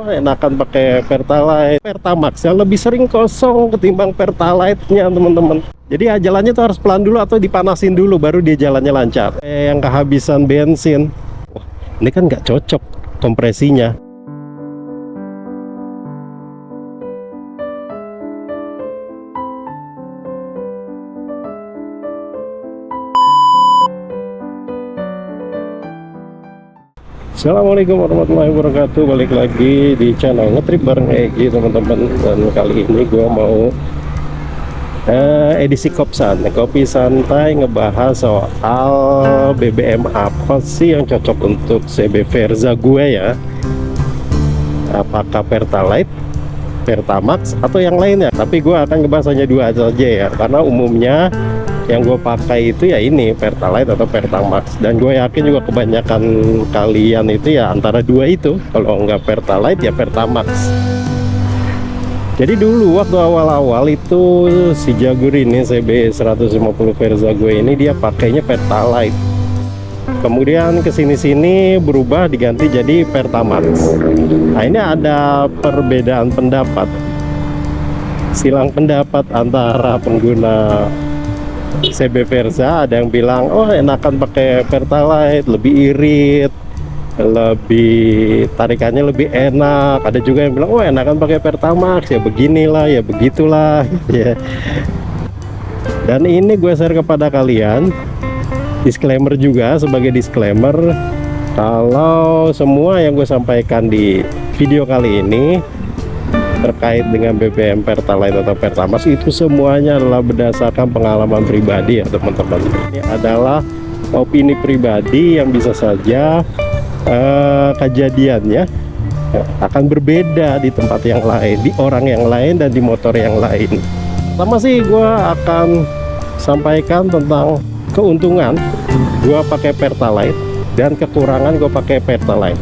Oh, enakan pakai Pertalite, Pertamax yang lebih sering kosong ketimbang Pertalite-nya teman-teman. Jadi jalannya tuh harus pelan dulu atau dipanasin dulu baru dia jalannya lancar. Yang kehabisan bensin, wah, ini kan nggak cocok kompresinya. Assalamualaikum warahmatullahi wabarakatuh. Balik lagi di channel Ngetrip bareng Egi teman-teman. Dan kali ini gue mau edisi kopi santai, ngebahas soal BBM apa sih yang cocok untuk CB Verza gue ya. Apakah Pertalite, Pertamax atau yang lainnya. Tapi gue akan ngebahas hanya dua saja ya, karena umumnya yang gue pakai itu ya ini Pertalite atau Pertamax, dan gue yakin juga kebanyakan kalian itu ya antara dua itu, kalau nggak Pertalite ya Pertamax. Jadi dulu waktu awal-awal itu si Jaguar ini CB 150 Verza gue ini dia pakainya Pertalite, kemudian kesini-sini berubah diganti jadi Pertamax. Nah ini ada perbedaan pendapat, silang pendapat antara pengguna CB Verza. Ada yang bilang oh enakan pakai Pertalite, lebih irit, lebih tarikannya lebih enak. Ada juga yang bilang oh enakan pakai Pertamax, ya beginilah ya begitulah ya. Dan ini gue share kepada kalian, disclaimer juga, sebagai disclaimer, kalau semua yang gue sampaikan di video kali ini terkait dengan BBM Pertalite atau Pertamax itu semuanya adalah berdasarkan pengalaman pribadi ya teman-teman. Ini adalah opini pribadi yang bisa saja kejadiannya akan berbeda di tempat yang lain, di orang yang lain, dan di motor yang lain. Pertama sih gue akan sampaikan tentang keuntungan gue pakai Pertalite dan kekurangan gue pakai Pertalite.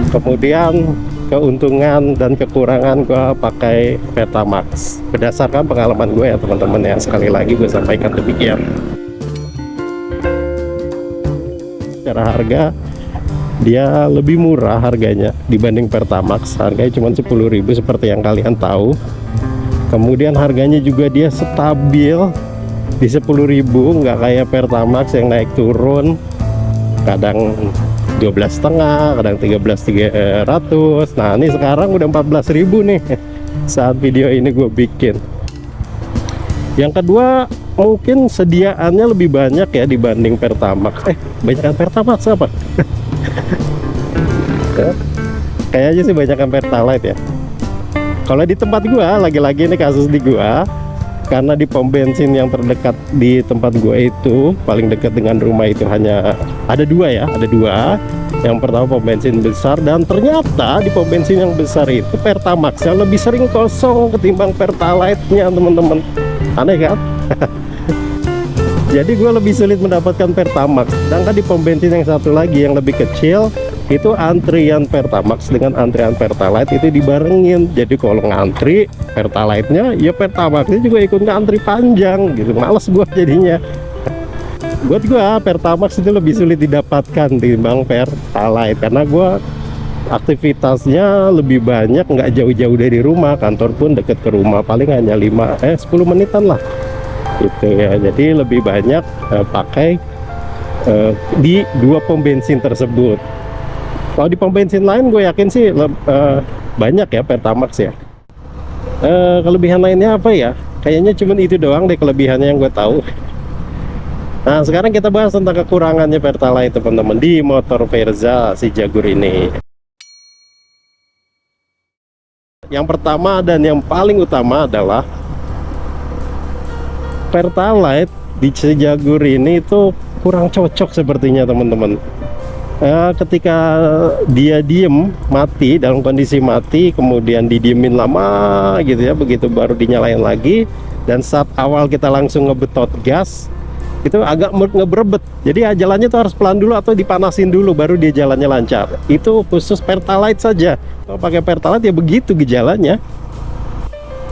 Kemudian keuntungan dan kekurangan gue pakai Pertamax berdasarkan pengalaman gue ya teman-teman ya. Sekali lagi gue sampaikan demikian. Secara harga dia lebih murah harganya dibanding Pertamax, harganya cuma 10.000 seperti yang kalian tahu. Kemudian harganya juga dia stabil di 10.000, nggak kayak Pertamax yang naik turun, kadang 12,5, kadang 13.300. Nah ini sekarang udah 14.000 nih saat video ini gue bikin. Yang kedua mungkin sediaannya lebih banyak ya dibanding Pertamax. Banyakan Pertamax apa? Kayaknya sih banyakan Pertalite ya. Kalau di tempat gua, lagi-lagi ini kasus di gua, karena di pom bensin yang terdekat di tempat gua itu, paling dekat dengan rumah itu hanya ada dua ya, ada dua. Yang pertama pom bensin besar, dan ternyata di pom bensin yang besar itu Pertamax yang lebih sering kosong ketimbang Pertalite-nya teman-teman. Aneh kan? Jadi gue lebih sulit mendapatkan Pertamax. Sedangkan di pom bensin yang satu lagi yang lebih kecil itu antrian Pertamax dengan antrian Pertalite itu dibarengin. Jadi kalau ngantri Pertalite-nya, ya Pertamax-nya juga ikut ngantri panjang gitu. Males gue jadinya. Buat gue Pertamax itu lebih sulit didapatkan dibanding Pertalite, karena gue aktivitasnya lebih banyak, nggak jauh-jauh dari rumah, kantor pun deket ke rumah, paling hanya 10 menitan lah gitu ya. Jadi lebih banyak pakai di dua pom bensin tersebut. Kalau di pom bensin lain gue yakin sih banyak ya Pertamax ya. Kelebihan lainnya apa ya? Kayaknya cuma itu doang deh kelebihannya yang gue tahu. Nah sekarang kita bahas tentang kekurangannya Pertalite teman-teman di motor Verza si Jaguar ini. Yang pertama dan yang paling utama adalah Pertalite di si Jaguar ini itu kurang cocok sepertinya teman-teman. Ketika dia diem mati, dalam kondisi mati, kemudian didiemin lama gitu ya, begitu baru dinyalain lagi, dan saat awal kita langsung ngebetot gas itu agak ngebrebet. Jadi jalannya tuh harus pelan dulu atau dipanasin dulu baru dia jalannya lancar. Itu khusus Pertalite saja. Kalau pakai Pertalite ya begitu gejalanya.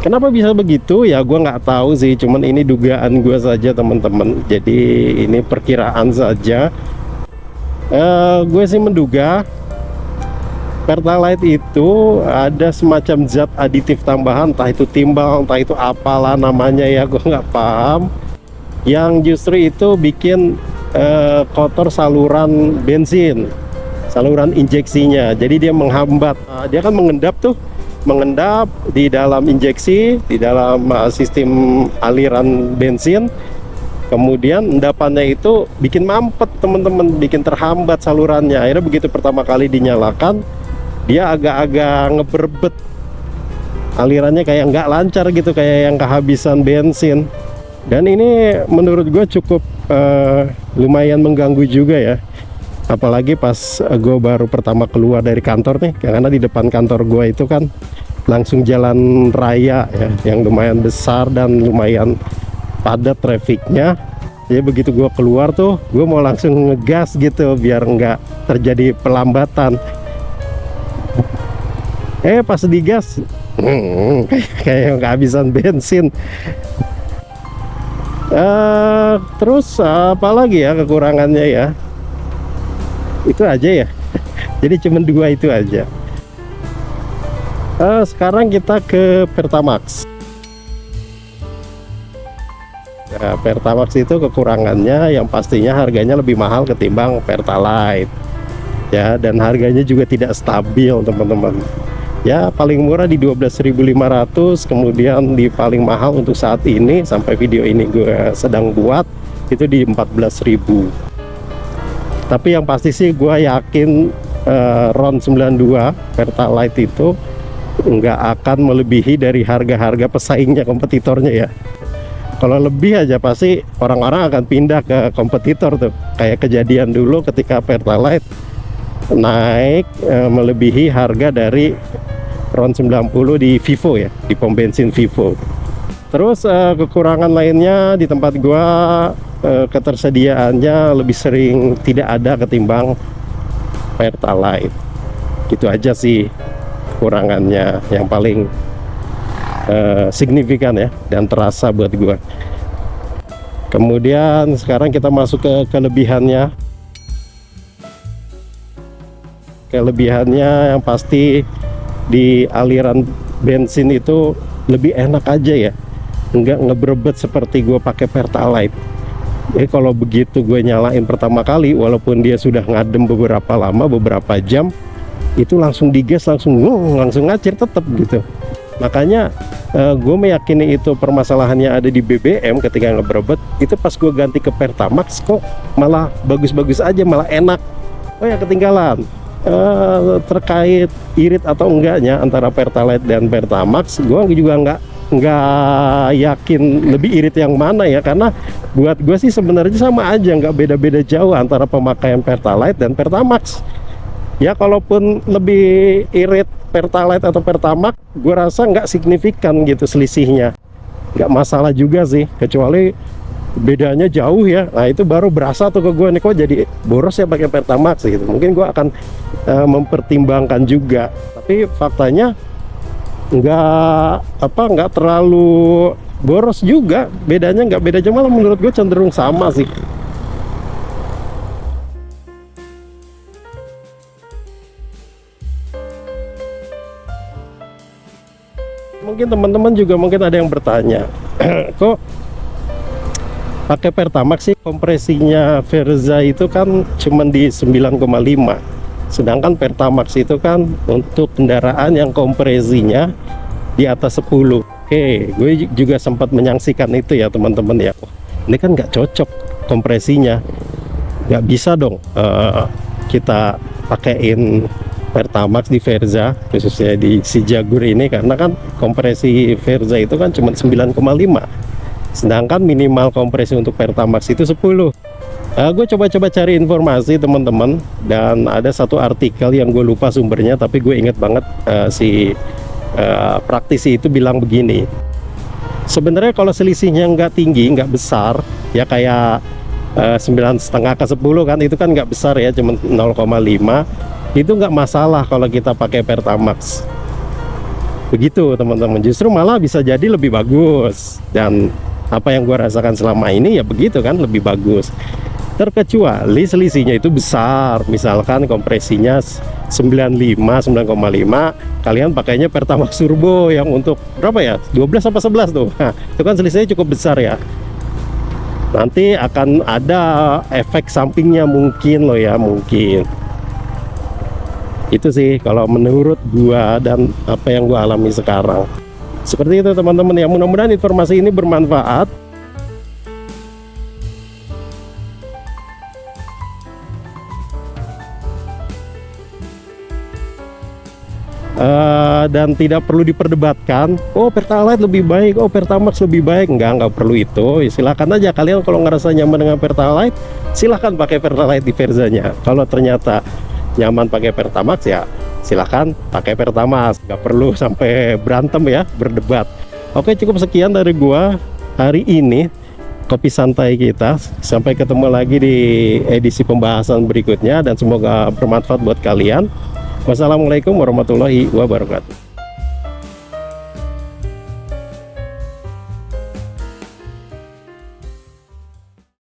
Kenapa bisa begitu ya gue nggak tahu sih, cuman ini dugaan gue saja teman-teman. Jadi ini perkiraan saja. Gue sih menduga Pertalite itu ada semacam zat aditif tambahan, entah itu timbal, entah itu apalah namanya ya, gue nggak paham. Yang justru itu bikin kotor saluran bensin, saluran injeksinya. Jadi dia menghambat, dia kan mengendap tuh, mengendap di dalam injeksi, di dalam sistem aliran bensin. Kemudian endapannya itu bikin mampet teman-teman, bikin terhambat salurannya. Akhirnya begitu pertama kali dinyalakan, dia agak-agak ngeberbet, alirannya kayak nggak lancar gitu, kayak yang kehabisan bensin. Dan ini menurut gue cukup lumayan mengganggu juga ya, apalagi pas gue baru pertama keluar dari kantor nih, karena di depan kantor gue itu kan langsung jalan raya ya, yang lumayan besar dan lumayan padat trafiknya. Jadi begitu gue keluar tuh, gue mau langsung ngegas gitu biar nggak terjadi pelambatan. Pas digas kayak kehabisan bensin. Terus apa lagi ya kekurangannya ya, itu aja ya. Jadi cuma dua itu aja. Sekarang kita ke Pertamax. Ya, Pertamax itu kekurangannya yang pastinya harganya lebih mahal ketimbang Pertalite ya, dan harganya juga tidak stabil teman-teman ya. Paling murah di 12.500, kemudian di paling mahal untuk saat ini sampai video ini gue sedang buat itu di 14.000. Tapi yang pasti sih gue yakin RON 92 Pertalite itu nggak akan melebihi dari harga-harga pesaingnya, kompetitornya ya. Kalau lebih aja pasti orang-orang akan pindah ke kompetitor tuh, kayak kejadian dulu ketika Pertalite naik melebihi harga dari RON 90 di Vivo ya, di pom bensin Vivo. Terus kekurangan lainnya di tempat gua, ketersediaannya lebih sering tidak ada ketimbang Pertalite. Gitu aja sih kekurangannya yang paling signifikan ya dan terasa buat gua. Kemudian sekarang kita masuk ke kelebihannya. Kelebihannya yang pasti di aliran bensin itu lebih enak aja ya, nggak ngeberebet seperti gue pakai Pertalite. Jadi kalau begitu gue nyalain pertama kali, walaupun dia sudah ngadem beberapa lama, beberapa jam, itu langsung digas, langsung ngacir tetap gitu. Makanya gue meyakini itu permasalahannya ada di BBM ketika ngeberebet. Itu pas gue ganti ke Pertamax kok malah bagus-bagus aja, malah enak. Oh ya, ketinggalan terkait irit atau enggaknya antara Pertalite dan Pertamax, gue juga nggak yakin lebih irit yang mana ya, karena buat gue sih sebenarnya sama aja, nggak beda-beda jauh antara pemakaian Pertalite dan Pertamax ya. Kalaupun lebih irit Pertalite atau Pertamax, gue rasa nggak signifikan gitu selisihnya, nggak masalah juga sih, kecuali bedanya jauh ya. Nah itu baru berasa tuh ke gue nih, kok jadi boros ya pakai Pertamax gitu. Mungkin gue akan mempertimbangkan juga, tapi faktanya nggak terlalu boros juga, bedanya nggak beda jauh, malah menurut gue cenderung sama sih. Mungkin teman-teman juga mungkin ada yang bertanya, kok pakai Pertamax sih kompresinya Verza itu kan cuman di 9,5, sedangkan Pertamax itu kan untuk kendaraan yang kompresinya di atas 10. Oke, gue juga sempat menyaksikan itu ya teman-teman ya. Ini kan nggak cocok kompresinya, nggak bisa dong kita pakaiin Pertamax di Verza, khususnya di si Jaguar ini, karena kan kompresi Verza itu kan cuma 9,5, sedangkan minimal kompresi untuk Pertamax itu 10. Gue coba-coba cari informasi teman-teman, dan ada satu artikel yang gue lupa sumbernya, tapi gue inget banget si praktisi itu bilang begini. Sebenarnya kalau selisihnya nggak tinggi, nggak besar ya, kayak 9,5 ke 10 kan, itu kan nggak besar ya, cuma 0,5, itu nggak masalah kalau kita pakai Pertamax. Begitu teman-teman, justru malah bisa jadi lebih bagus, dan apa yang gue rasakan selama ini ya begitu kan, lebih bagus. Terkecuali selisihnya itu besar, misalkan kompresinya 95, 9,5, kalian pakainya Pertamax Turbo yang untuk berapa ya? 12 apa 11 tuh. Nah, itu kan selisihnya cukup besar ya. Nanti akan ada efek sampingnya mungkin loh ya, mungkin. Itu sih kalau menurut gua dan apa yang gua alami sekarang. Seperti itu teman-teman ya, mudah-mudahan informasi ini bermanfaat. Dan tidak perlu diperdebatkan, oh Pertalite lebih baik, oh Pertamax lebih baik. Nggak perlu itu. Silakan aja kalian kalau ngerasa nyaman dengan Pertalite, silahkan pakai Pertalite di Verzanya. Kalau ternyata nyaman pakai Pertamax, ya silahkan pakai Pertamax. Nggak perlu sampai berantem ya, berdebat. Oke, cukup sekian dari gua hari ini, kopi santai kita. Sampai ketemu lagi di edisi pembahasan berikutnya, dan semoga bermanfaat buat kalian. Wassalamualaikum warahmatullahi wabarakatuh.